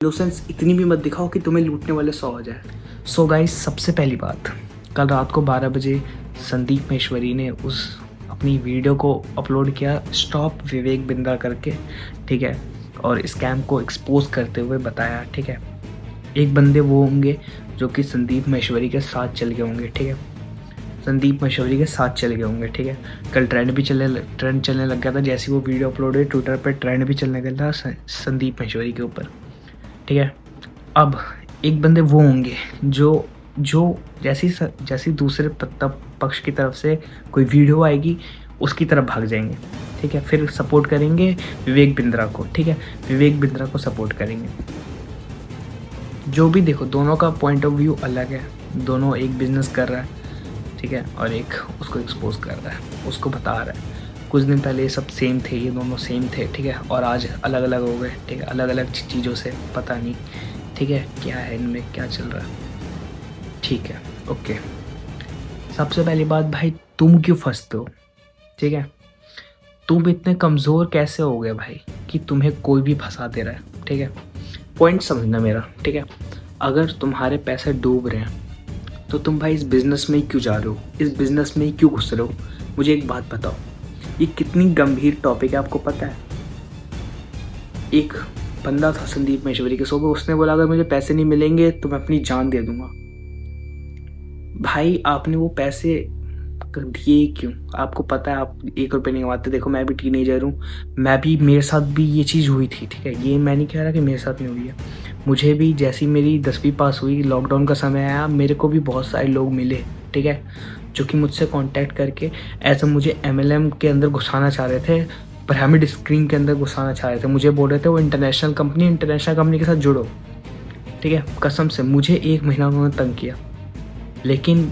Innocence इतनी भी मत दिखाओ कि तुम्हें लूटने वाले 100 हो जाए। सो गाइस, सबसे पहली बात, कल रात को 12 बजे संदीप महेश्वरी ने उस अपनी वीडियो को अपलोड किया, स्टॉप विवेक बिंद्रा करके, ठीक है, और स्कैम को एक्सपोज करते हुए बताया, ठीक है। एक बंदे वो होंगे जो कि संदीप महेश्वरी के साथ चल गए होंगे, ठीक है, संदीप महेश्वरी के साथ चल गए होंगे, ठीक है। कल ट्रेंड चलने लग गया था, जैसे वो वीडियो अपलोड हुई ट्विटर पर ट्रेंड भी चलने लगा था संदीप महेश्वरी के ऊपर, ठीक है। अब एक बंदे वो होंगे जो जो जैसी दूसरे पक्ष की तरफ से कोई वीडियो आएगी उसकी तरफ भाग जाएंगे, ठीक है। फिर सपोर्ट करेंगे विवेक बिंद्रा को, ठीक है, विवेक बिंद्रा को सपोर्ट करेंगे। जो भी देखो, दोनों का पॉइंट ऑफ व्यू अलग है, दोनों एक बिजनेस कर रहा है, ठीक है, और एक उसको एक्सपोज कर रहा है, उसको बता रहा है। कुछ दिन पहले ये सब सेम थे, ये दोनों सेम थे, ठीक है, और आज अलग अलग हो गए, ठीक है, अलग अलग चीज़ों से, पता नहीं, ठीक है, क्या है इनमें, क्या चल रहा है, ठीक है, ओके। सबसे पहली बात भाई, तुम क्यों फंसते हो, ठीक है। तुम इतने कमज़ोर कैसे हो गए भाई कि तुम्हें कोई भी फंसा दे रहा है, ठीक है। पॉइंट समझना मेरा, ठीक है। अगर तुम्हारे पैसे डूब रहे हैं तो तुम भाई इस बिज़नेस में ही क्यों जा रहे हो, इस बिज़नेस में ही क्यों घुस रहे हो। मुझे एक बात बताओ, ये कितनी गंभीर टॉपिक है, आपको पता है। एक बंदा था संदीप महेश्वरी के शो पे, उसने बोला अगर मुझे पैसे नहीं मिलेंगे तो मैं अपनी जान दे दूंगा। भाई आपने वो पैसे दिए क्यों? आपको पता है आप 1 रुपये नहीं कमाते। देखो मैं भी टीनेजर हूँ, मैं भी, मेरे साथ भी ये चीज़ हुई थी, ठीक है। ये मैं नहीं कह रहा कि मेरे साथ नहीं हुई है, मुझे भी जैसी मेरी 10वीं पास हुई, लॉकडाउन का समय आया, मेरे को भी बहुत सारे लोग मिले, ठीक है, जो कि मुझसे कांटेक्ट करके ऐसा मुझे MLM के अंदर घुसाना चाह रहे थे, पिरामिड स्कीम के अंदर घुसाना चाह रहे थे। मुझे बोल रहे थे वो इंटरनेशनल कंपनी के साथ जुड़ो, ठीक है। कसम से मुझे 1 महीना उन्होंने तंग किया, लेकिन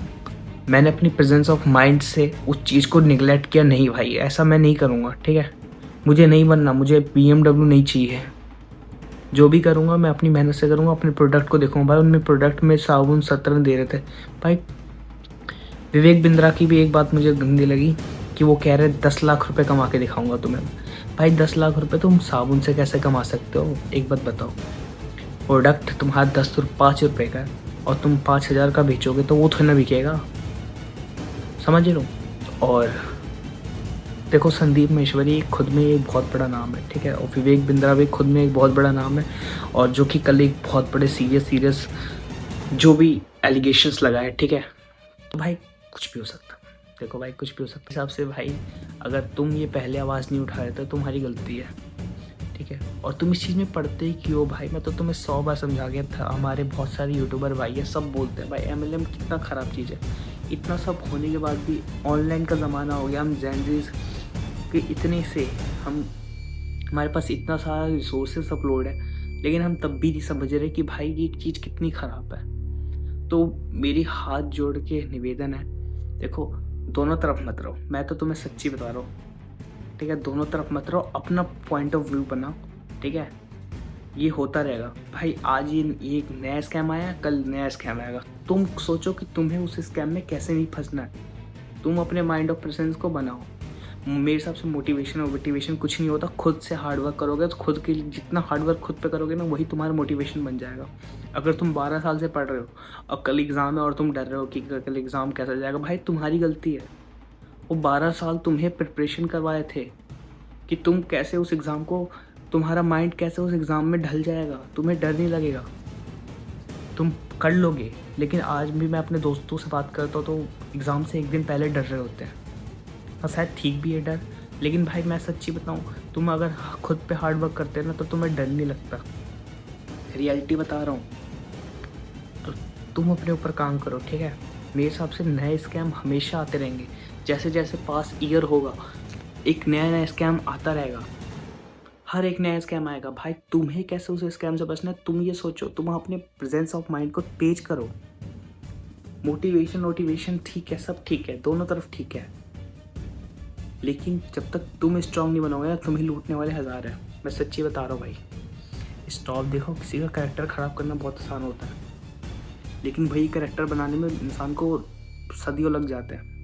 मैंने अपनी प्रेजेंस ऑफ माइंड से उस चीज़ को निगलेक्ट किया। नहीं भाई, ऐसा मैं नहीं करूँगा, ठीक है। मुझे नहीं बनना, मुझे BMW नहीं चाहिए। जो भी करूँगा मैं अपनी मेहनत से करूँगा, अपने प्रोडक्ट को देखूँगा। भाई उनमें प्रोडक्ट में साबुन 17 दे रहे थे। भाई विवेक बिंद्रा की भी एक बात मुझे गंदी लगी कि वो कह रहे 10 लाख रुपए कमा के दिखाऊंगा तुम्हें। भाई 10 लाख रुपए तुम साबुन से कैसे कमा सकते हो, एक बात बताओ। प्रोडक्ट तुम्हारा 5 रुपये का है और तुम 5,000 का बेचोगे तो वो थोड़ा ना बिकेगा, समझ लो। और देखो संदीप महेश्वरी खुद में एक बहुत बड़ा नाम है, ठीक है, और विवेक बिंद्रा भी खुद में एक बहुत बड़ा नाम है, और जो कि कल एक बहुत बड़े सीरियस जो भी एलिगेशंस लगाए, ठीक है। तो भाई कुछ भी हो सकता, देखो भाई कुछ भी हो सकता है। हिसाब से भाई अगर तुम ये पहले आवाज़ नहीं उठा रहे तो तुम्हारी गलती है, ठीक है। और तुम इस चीज़ में पढ़ते ही क्यों भाई? मैं तो तुम्हें 100 बार समझा गया था। हमारे बहुत सारे यूट्यूबर भाई है, सब बोलते हैं भाई MLM कितना ख़राब चीज़ है। इतना सब होने के बाद भी ऑनलाइन का ज़माना हो गया, हम जेनजीज के इतने से हम, हमारे पास इतना सारा रिसोर्सेस अपलोड है, लेकिन हम तब भी नहीं समझ रहे कि भाई ये चीज़ कितनी ख़राब है। तो मेरी हाथ जोड़ के निवेदन है, देखो दोनों तरफ मत रहो, मैं तो तुम्हें सच्ची बता रहा हूँ, ठीक है। दोनों तरफ मत रहो, अपना पॉइंट ऑफ व्यू बनाओ, ठीक है। ये होता रहेगा भाई। आज ये एक नया स्कैम आया, कल नया स्कैम आएगा। तुम सोचो कि तुम्हें उस स्कैम में कैसे नहीं फंसना है। तुम अपने माइंड ऑफ प्रेजेंस को बनाओ। मेरे हिसाब से मोटिवेशन कुछ नहीं होता। खुद से हार्डवर्क करोगे तो खुद के लिए जितना हार्डवर्क खुद पे करोगे ना, वही तुम्हारा मोटिवेशन बन जाएगा। अगर तुम 12 साल से पढ़ रहे हो और कल एग्ज़ाम है और तुम डर रहे हो कि कल एग्ज़ाम कैसा जाएगा, भाई तुम्हारी गलती है। वो 12 साल तुम्हें प्रिपरेशन करवाए थे कि तुम कैसे उस एग्ज़ाम को, तुम्हारा माइंड कैसे उस एग्ज़ाम में ढल जाएगा, तुम्हें डर नहीं लगेगा, तुम कर लोगे। लेकिन आज भी मैं अपने दोस्तों से बात करता हूँ तो एग्ज़ाम से 1 दिन पहले डर रहे होते हैं। हाँ शायद ठीक भी है डर, लेकिन भाई मैं सच्ची बताऊँ, तुम अगर खुद पे हार्ड वर्क करते हैं ना तो तुम्हें डर नहीं लगता। रियलिटी बता रहा हूँ, तो तुम अपने ऊपर काम करो, ठीक है। मेरे हिसाब से नए स्कैम हमेशा आते रहेंगे। जैसे जैसे पास ईयर होगा एक नया स्कैम आता रहेगा, हर एक नया स्कैम आएगा। भाई तुम्हें कैसे उस स्कैम से बचना है, तुम ये सोचो। तुम अपने प्रेजेंस ऑफ माइंड को तेज करो। मोटिवेशन ठीक है, सब ठीक है, दोनों तरफ ठीक है, लेकिन जब तक तुम स्ट्रांग नहीं बनोगे, तुम्हें लूटने वाले 1000 हैं। मैं सच्ची बता रहा हूँ भाई। स्टॉप देखो, किसी का कैरेक्टर ख़राब करना बहुत आसान होता है, लेकिन वही कैरेक्टर बनाने में इंसान को सदियों लग जाते हैं।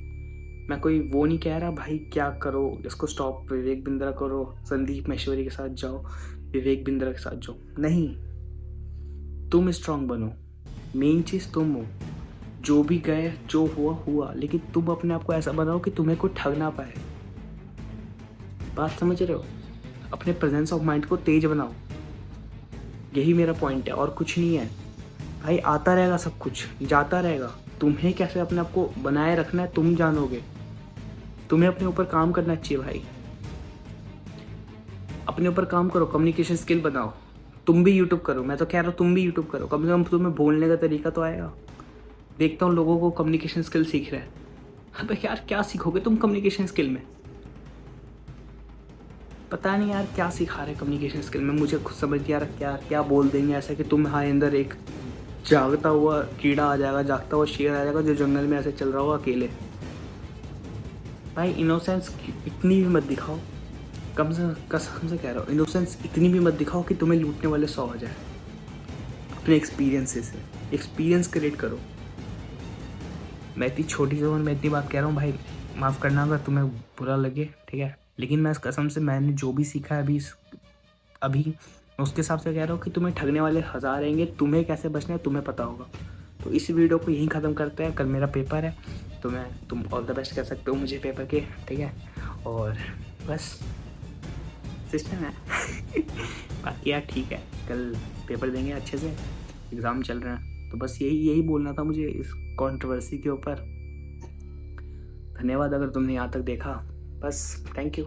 मैं कोई वो नहीं कह रहा भाई क्या करो इसको स्टॉप, विवेक बिंद्रा करो, संदीप महेश्वरी के साथ जाओ, विवेक बिंद्रा के साथ जाओ, नहीं। तुम स्ट्रांग बनो, मेन चीज़ तुम हो। जो भी गए, जो हुआ हुआ, लेकिन तुम अपने आप को ऐसा बनाओ कि तुम्हें कोई ठग ना पाए। बात समझ रहे हो? अपने प्रेजेंस ऑफ माइंड को तेज बनाओ, यही मेरा पॉइंट है और कुछ नहीं है भाई। आता रहेगा सब कुछ, जाता रहेगा। तुम्हें कैसे अपने आप को बनाए रखना है तुम जानोगे। तुम्हें अपने ऊपर काम करना चाहिए भाई, अपने ऊपर काम करो, कम्युनिकेशन स्किल बनाओ। तुम भी यूट्यूब करो, मैं तो कह रहा हूँ तुम भी यूट्यूब करो, कम से कम तुम्हें बोलने का तरीका तो आएगा। देखता हूँ लोगों को कम्युनिकेशन स्किल सीख रहे हैं। अबे यार क्या सीखोगे तुम कम्युनिकेशन स्किल में? पता नहीं यार क्या सिखा रहे कम्युनिकेशन स्किल में, मुझे खुद समझ नहीं आ रहा क्या क्या बोल देंगे ऐसा कि तुम्हारे अंदर एक जागता हुआ कीड़ा आ जाएगा, जागता हुआ शेर आ जाएगा जो जंगल में ऐसे चल रहा होगा अकेले। भाई इनोसेंस इतनी भी मत दिखाओ, कसम से कह रहा हूँ, इनोसेंस इतनी भी मत दिखाओ कि तुम्हें लूटने वाले 100 आ जाए। अपने एक्सपीरियंसेस से एक्सपीरियंस क्रिएट करो। मैं इतनी छोटी सी उम्र में इतनी बात कह रहा हूँ भाई, माफ़ करना अगर तुम्हें बुरा लगे, ठीक है, लेकिन मैं कसम से मैंने जो भी सीखा है अभी उसके हिसाब से कह रहा हूँ कि तुम्हें ठगने वाले 1000 आएंगे, तुम्हें कैसे बचना है तुम्हें पता होगा। तो इस वीडियो को यहीं ख़त्म करते हैं। कल मेरा पेपर है, तो तुम ऑल द बेस्ट कह सकते हो मुझे पेपर के, ठीक है, और बस सिस्टम है। बाकी यार ठीक है, कल पेपर देंगे अच्छे से, एग्ज़ाम चल रहे हैं, तो बस यही बोलना था मुझे इस कंट्रोवर्सी के ऊपर। धन्यवाद अगर तुमने यहाँ तक देखा, बस थैंक यू।